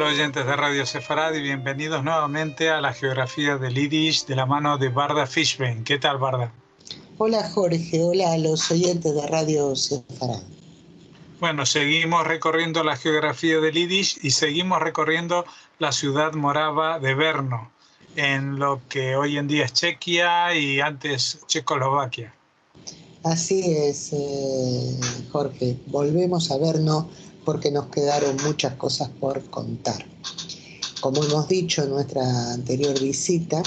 oyentes de Radio Sefarad y bienvenidos nuevamente a la geografía del Yiddish de la mano de Barda Fishbein. ¿Qué tal, Barda? Hola Jorge, hola a los oyentes de Radio Sefarad. Bueno, seguimos recorriendo la geografía del Yiddish y seguimos recorriendo la ciudad morava de Brno, en lo que hoy en día es Chequia y antes Checoslovaquia. Así es, Jorge, volvemos a vernos porque nos quedaron muchas cosas por contar. Como hemos dicho en nuestra anterior visita,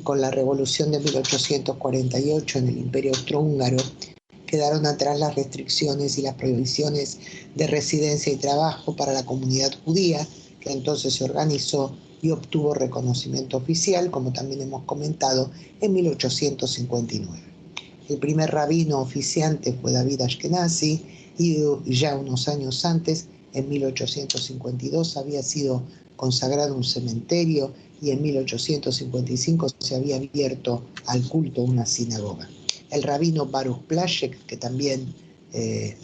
con la revolución de 1848 en el Imperio Austrohúngaro, quedaron atrás las restricciones y las prohibiciones de residencia y trabajo para la comunidad judía, que entonces se organizó y obtuvo reconocimiento oficial, como también hemos comentado, en 1859. El primer rabino oficiante fue David Ashkenazi y ya unos años antes, en 1852, había sido consagrado un cementerio y en 1855 se había abierto al culto una sinagoga. El rabino Baruch Plaszek, que también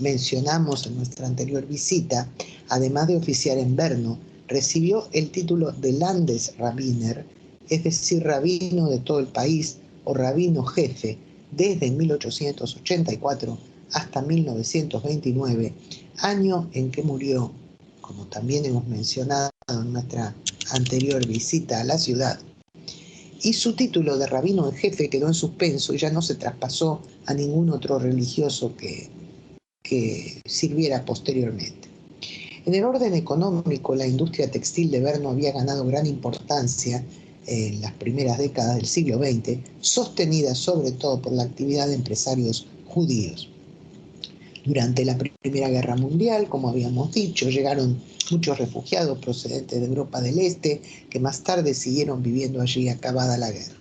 mencionamos en nuestra anterior visita, además de oficiar en Brno, recibió el título de Landesrabbiner, es decir, rabino de todo el país o rabino jefe, desde 1884 hasta 1929, año en que murió, como también hemos mencionado en nuestra anterior visita a la ciudad, y su título de rabino en jefe quedó en suspenso y ya no se traspasó a ningún otro religioso que sirviera posteriormente. En el orden económico, la industria textil de Brno había ganado gran importancia en las primeras décadas del siglo XX, sostenida sobre todo por la actividad de empresarios judíos. Durante la Primera Guerra Mundial, como habíamos dicho, llegaron muchos refugiados procedentes de Europa del Este, que más tarde siguieron viviendo allí acabada la guerra.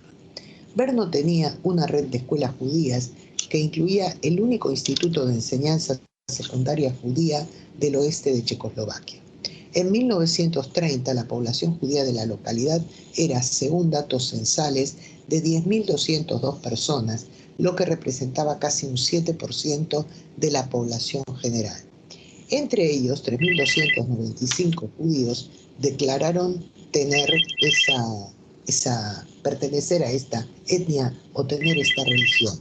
Brno tenía una red de escuelas judías que incluía el único instituto de enseñanza secundaria judía del oeste de Checoslovaquia. En 1930 la población judía de la localidad era, según datos censales, de 10.202 personas, lo que representaba casi un 7% de la población general. Entre ellos, 3.295 judíos declararon pertenecer a esta etnia o tener esta religión.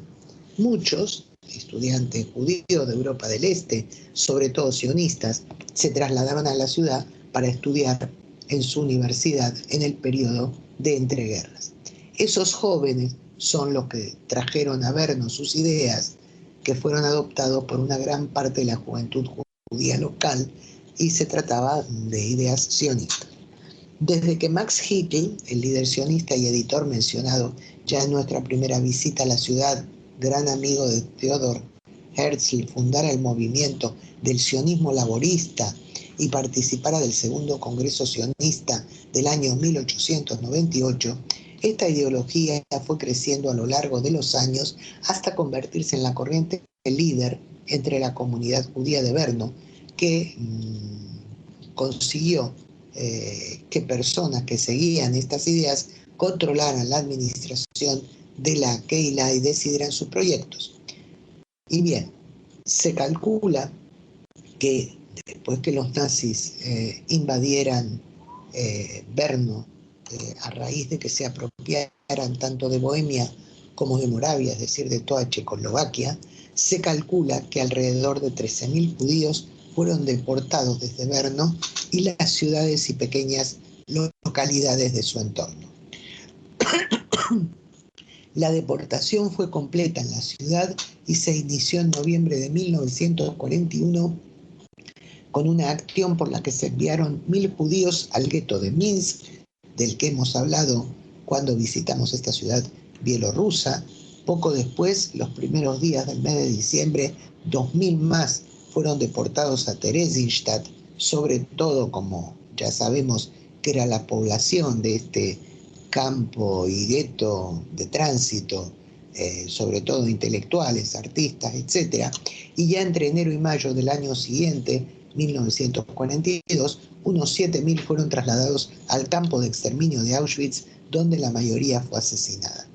Muchos estudiantes judíos de Europa del Este, sobre todo sionistas, se trasladaban a la ciudad para estudiar en su universidad en el periodo de entreguerras. Esos jóvenes son los que trajeron a vernos sus ideas, que fueron adoptados por una gran parte de la juventud judía local, y se trataba de ideas sionistas. Desde que Max Hitler, el líder sionista y editor mencionado ya en nuestra primera visita a la ciudad, gran amigo de Theodor Herzl, fundara el movimiento del sionismo laborista y participara del segundo Congreso Sionista del año 1898, esta ideología fue creciendo a lo largo de los años hasta convertirse en la corriente líder entre la comunidad judía de Brno, que consiguió que personas que seguían estas ideas controlaran la administración de la Keilah y decidieran sus proyectos. Y bien, se calcula que después que los nazis invadieran Brno, a raíz de que se apropiaran tanto de Bohemia como de Moravia, es decir, de toda Checoslovaquia, se calcula que alrededor de 13.000 judíos fueron deportados desde Brno y las ciudades y pequeñas localidades de su entorno. La deportación fue completa en la ciudad y se inició en noviembre de 1941 con una acción por la que se enviaron 1.000 judíos al gueto de Minsk, del que hemos hablado cuando visitamos esta ciudad bielorrusa. Poco después, los primeros días del mes de diciembre, 2.000 más fueron deportados a Theresienstadt, sobre todo, como ya sabemos, que era la población de este campo y gueto de tránsito, sobre todo intelectuales, artistas, etc. Y ya entre enero y mayo del año siguiente, 1942, unos 7.000 fueron trasladados al campo de exterminio de Auschwitz, donde la mayoría fue asesinada.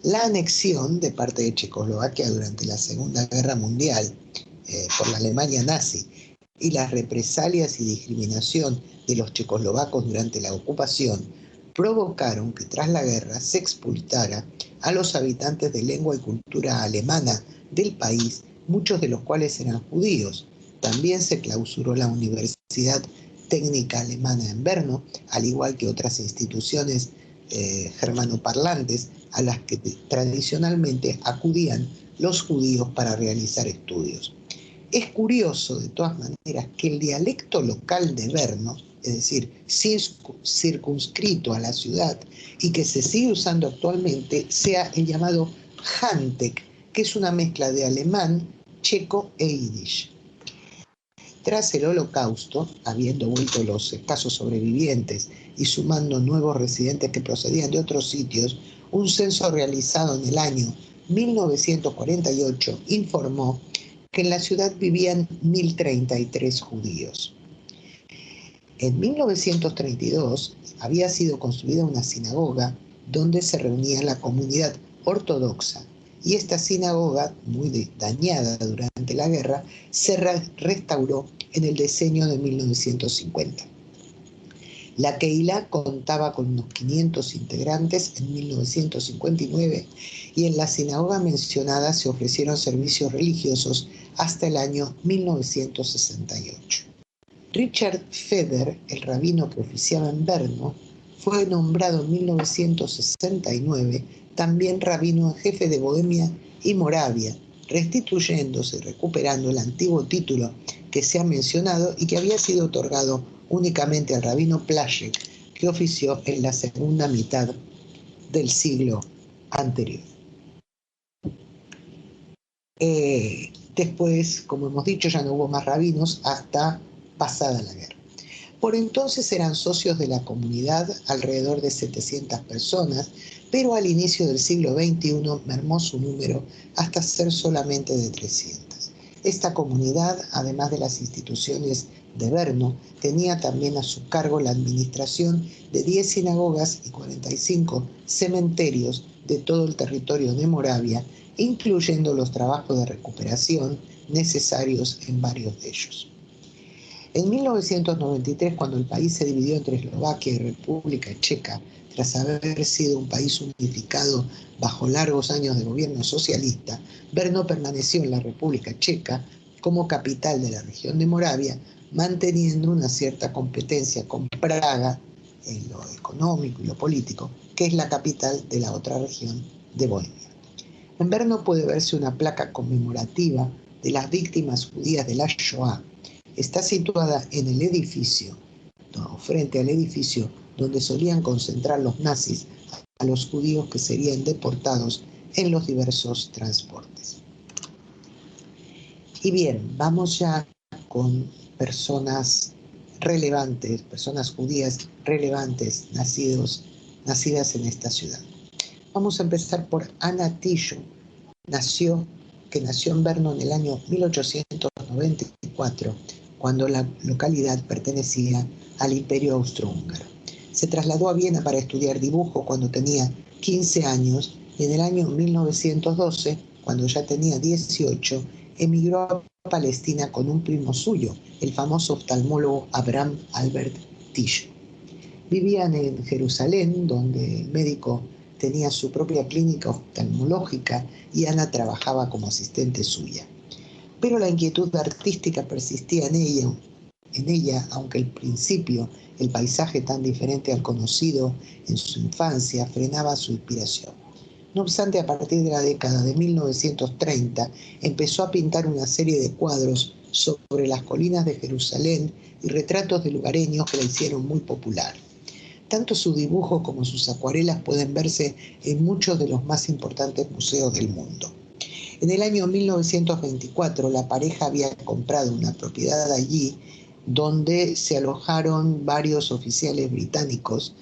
La anexión de parte de Checoslovaquia durante la Segunda Guerra Mundial por la Alemania nazi y las represalias y discriminación de los checoslovacos durante la ocupación provocaron que tras la guerra se expulsara a los habitantes de lengua y cultura alemana del país, muchos de los cuales eran judíos. También se clausuró la Universidad Técnica Alemana en Brno, al igual que otras instituciones germanoparlantes a las que tradicionalmente acudían los judíos para realizar estudios. Es curioso, de todas maneras, que el dialecto local de Brno, es decir, circunscrito a la ciudad y que se sigue usando actualmente, sea el llamado Hantek, que es una mezcla de alemán, checo e yiddish. Tras el Holocausto, habiendo vuelto los escasos sobrevivientes y sumando nuevos residentes que procedían de otros sitios, un censo realizado en el año 1948 informó que en la ciudad vivían 1.033 judíos. En 1932 había sido construida una sinagoga donde se reunía la comunidad ortodoxa, y esta sinagoga, muy dañada durante la guerra, se restauró en el decenio de 1950. La Keilah contaba con unos 500 integrantes en 1959 y en la sinagoga mencionada se ofrecieron servicios religiosos hasta el año 1968. Richard Feder, el rabino que oficiaba en Brno, fue nombrado en 1969 también rabino en jefe de Bohemia y Moravia, restituyéndose y recuperando el antiguo título que se ha mencionado y que había sido otorgado únicamente al rabino Plaszek, que ofició en la segunda mitad del siglo anterior. Después, como hemos dicho, ya no hubo más rabinos hasta pasada la guerra. Por entonces eran socios de la comunidad alrededor de 700 personas, pero al inicio del siglo XXI mermó su número hasta ser solamente de 300. Esta comunidad, además de las instituciones de Brno, tenía también a su cargo la administración de 10 sinagogas y 45 cementerios de todo el territorio de Moravia, incluyendo los trabajos de recuperación necesarios en varios de ellos. En 1993, cuando el país se dividió entre Eslovaquia y República Checa, tras haber sido un país unificado bajo largos años de gobierno socialista, Brno permaneció en la República Checa como capital de la región de Moravia, manteniendo una cierta competencia con Praga en lo económico y lo político, que es la capital de la otra región de Bohemia. En Brno puede verse una placa conmemorativa de las víctimas judías de la Shoah. Está situada en el edificio, frente al edificio donde solían concentrar los nazis a los judíos que serían deportados en los diversos transportes. Y bien, vamos ya con personas relevantes, personas judías relevantes nacidas en esta ciudad. Vamos a empezar por Anna Tijoux, que nació en Brno en el año 1894, cuando la localidad pertenecía al Imperio Austrohúngaro. Se trasladó a Viena para estudiar dibujo cuando tenía 15 años y en el año 1912, cuando ya tenía 18, emigró a Palestina con un primo suyo, el famoso oftalmólogo Abraham Albert Tijoux. Vivían en Jerusalén, donde el médico tenía su propia clínica oftalmológica y Ana trabajaba como asistente suya. Pero la inquietud artística persistía en ella, aunque al principio el paisaje tan diferente al conocido en su infancia frenaba su inspiración. No obstante, a partir de la década de 1930 empezó a pintar una serie de cuadros sobre las colinas de Jerusalén y retratos de lugareños que la hicieron muy popular. Tanto su dibujo como sus acuarelas pueden verse en muchos de los más importantes museos del mundo. En el año 1924 la pareja había comprado una propiedad allí donde se alojaron varios oficiales británicos,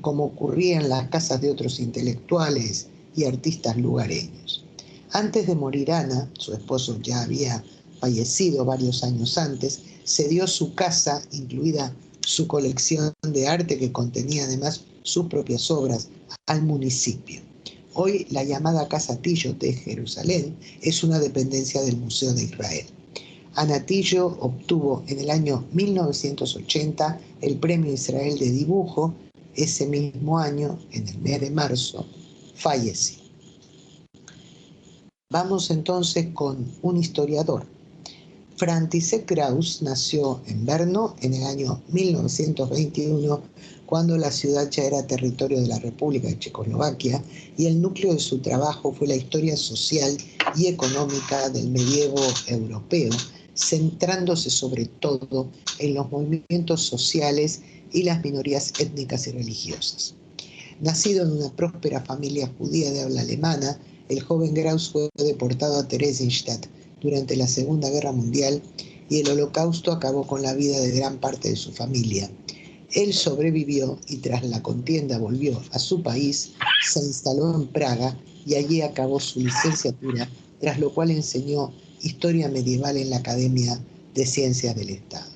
como ocurría en las casas de otros intelectuales y artistas lugareños. Antes de morir Ana, su esposo ya había fallecido varios años antes, cedió su casa, incluida su colección de arte que contenía además sus propias obras, al municipio. Hoy la llamada Casa Tijoux de Jerusalén es una dependencia del Museo de Israel. Anatillo obtuvo en el año 1980 el Premio Israel de Dibujo. Ese mismo año, en el mes de marzo, falleció. Vamos entonces con un historiador. František Kraus nació en Brno en el año 1921, cuando la ciudad ya era territorio de la República de Checoslovaquia, y el núcleo de su trabajo fue la historia social y económica del medievo europeo, centrándose sobre todo en los movimientos sociales y las minorías étnicas y religiosas. Nacido en una próspera familia judía de habla alemana, el joven Kraus fue deportado a Theresienstadt durante la Segunda Guerra Mundial y el Holocausto acabó con la vida de gran parte de su familia. Él sobrevivió y tras la contienda volvió a su país, se instaló en Praga y allí acabó su licenciatura, tras lo cual enseñó historia medieval en la Academia de Ciencias del Estado.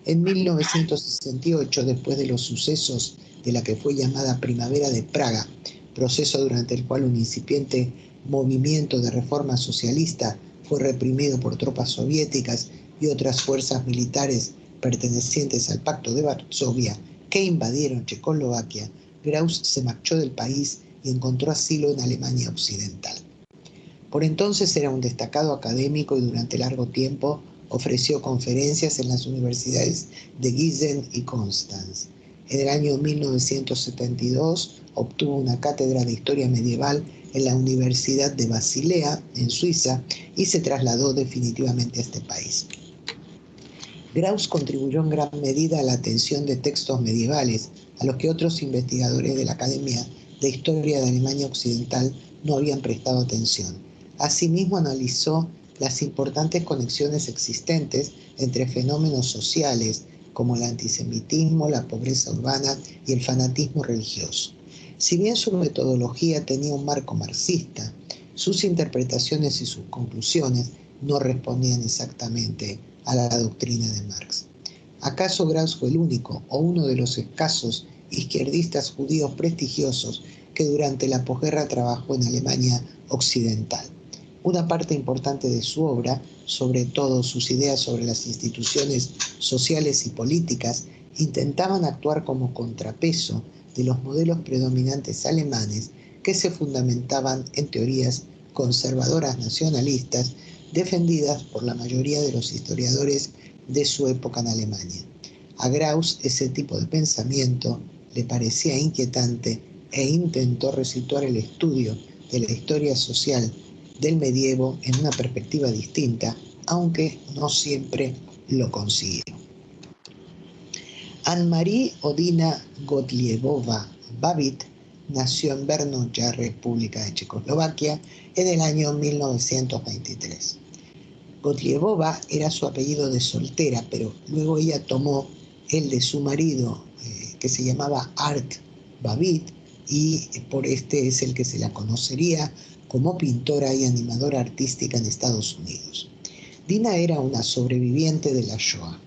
En 1968, después de los sucesos de la que fue llamada Primavera de Praga, proceso durante el cual un incipiente movimiento de reforma socialista fue reprimido por tropas soviéticas y otras fuerzas militares pertenecientes al Pacto de Varsovia que invadieron Checoslovaquia, Kraus se marchó del país y encontró asilo en Alemania Occidental. Por entonces era un destacado académico y durante largo tiempo ofreció conferencias en las universidades de Gießen y Konstanz. En el año 1972 obtuvo una cátedra de Historia Medieval en la Universidad de Basilea, en Suiza, y se trasladó definitivamente a este país. Kraus contribuyó en gran medida a la atención de textos medievales, a los que otros investigadores de la Academia de Historia de Alemania Occidental no habían prestado atención. Asimismo, analizó las importantes conexiones existentes entre fenómenos sociales como el antisemitismo, la pobreza urbana y el fanatismo religioso. Si bien su metodología tenía un marco marxista, sus interpretaciones y sus conclusiones no respondían exactamente a la doctrina de Marx. ¿Acaso Kraus fue el único o uno de los escasos izquierdistas judíos prestigiosos que durante la posguerra trabajó en Alemania Occidental? Una parte importante de su obra, sobre todo sus ideas sobre las instituciones sociales y políticas, intentaban actuar como contrapeso de los modelos predominantes alemanes que se fundamentaban en teorías conservadoras nacionalistas defendidas por la mayoría de los historiadores de su época en Alemania. A Kraus ese tipo de pensamiento le parecía inquietante e intentó resituar el estudio de la historia social del medievo en una perspectiva distinta, aunque no siempre lo consiguió. Anne-Marie Odina Gottliebova-Babbitt nació en Brno, ya República de Checoslovaquia, en el año 1923. Gottliebova era su apellido de soltera, pero luego ella tomó el de su marido, que se llamaba Art Babbitt, y por este es el que se la conocería como pintora y animadora artística en Estados Unidos. Dina era una sobreviviente de la Shoah.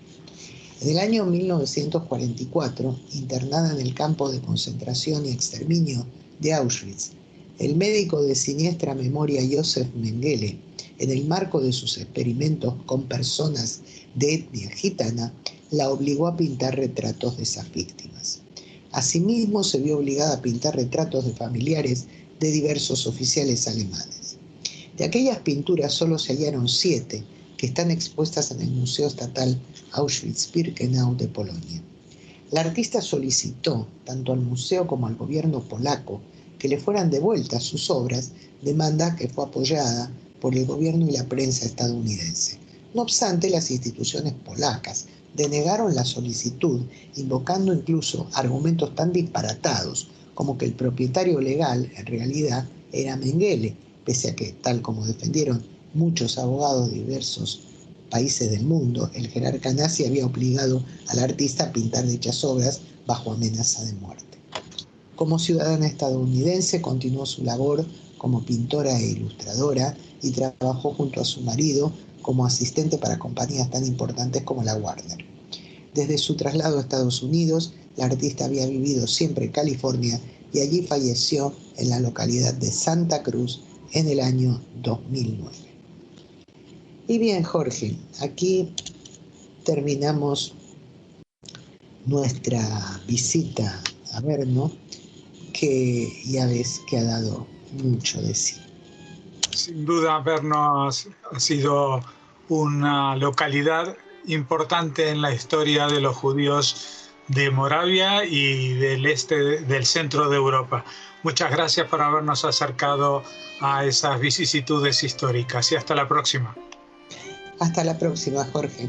En el año 1944, internada en el campo de concentración y exterminio de Auschwitz, el médico de siniestra memoria Josef Mengele, en el marco de sus experimentos con personas de etnia gitana, la obligó a pintar retratos de esas víctimas. Asimismo, se vio obligada a pintar retratos de familiares de diversos oficiales alemanes. De aquellas pinturas solo se hallaron 7, que están expuestas en el Museo Estatal Auschwitz-Birkenau de Polonia. La artista solicitó, tanto al museo como al gobierno polaco, que le fueran devueltas sus obras, demanda que fue apoyada por el gobierno y la prensa estadounidense. No obstante, las instituciones polacas denegaron la solicitud, invocando incluso argumentos tan disparatados como que el propietario legal en realidad era Mengele, pese a que, tal como defendieron muchos abogados de diversos países del mundo, el jerarca nazi había obligado al artista a pintar dichas obras bajo amenaza de muerte. Como ciudadana estadounidense, continuó su labor como pintora e ilustradora y trabajó junto a su marido como asistente para compañías tan importantes como la Warner. Desde su traslado a Estados Unidos, la artista había vivido siempre en California y allí falleció en la localidad de Santa Cruz en el año 2009. Y bien, Jorge, aquí terminamos nuestra visita a Brno, que ya ves que ha dado mucho de sí. Sin duda, Brno ha sido una localidad importante en la historia de los judíos de Moravia y del centro de Europa. Muchas gracias por habernos acercado a esas vicisitudes históricas y hasta la próxima. Hasta la próxima, Jorge.